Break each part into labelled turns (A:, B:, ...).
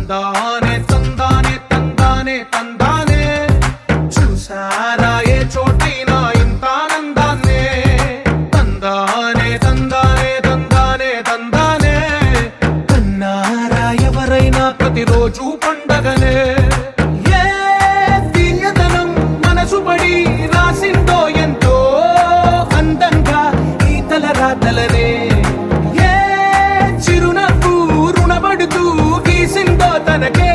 A: తందానే తందానే తందానే తందానే చూసారా ఏ చోటైనా ఇంత ఆనందాన్నే తందానే తందానే తందానే తందానే కన్నారా ఎవరైనా ప్రతిరోజు పండగనే ఏ తీయదనం మనసు పడి రాసిందో ఎంతో అందంగా ఈ తలరాతలనే తనకే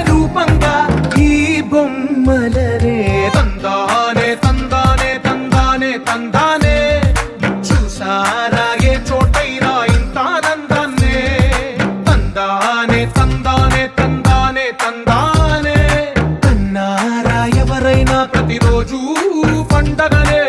A: రూపంగా ఈ బొమ్మలనే తందానే తందానే తందానే తందానే చూసారా ఏ చోటైనా ఇంత ఆనందాన్నే తందానే తందానే తందానే తందానే కన్నారా ఎవరైనా ప్రతిరోజు పండగనే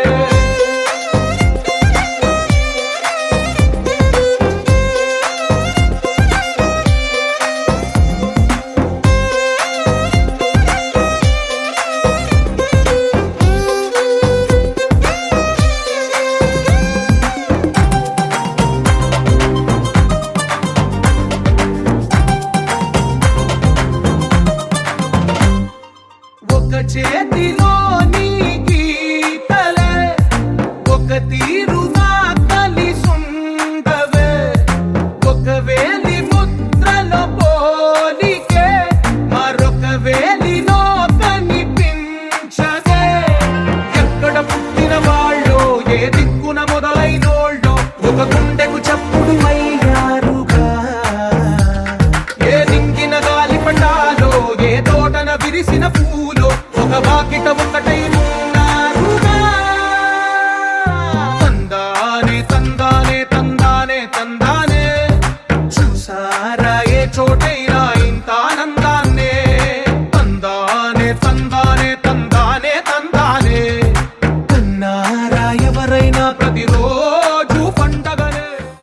A: చేతిలో నీ గీతలే ఒక తీరుగా కలిసుండవే ఒక వేలి ముద్రలో పోలికే మరొక వేలిలో కనిపించదే ఎక్కడ పుట్టిన వాళ్ళో ఏ దిక్కున మొదలైనోళ్ళో ఒక గుండెకు చప్పుడు అయ్యారుగా ఏ దింగిన గాలి పటాలో ఏ తోటన విరిసిన పూలో ఒక వాకిట ఒకటై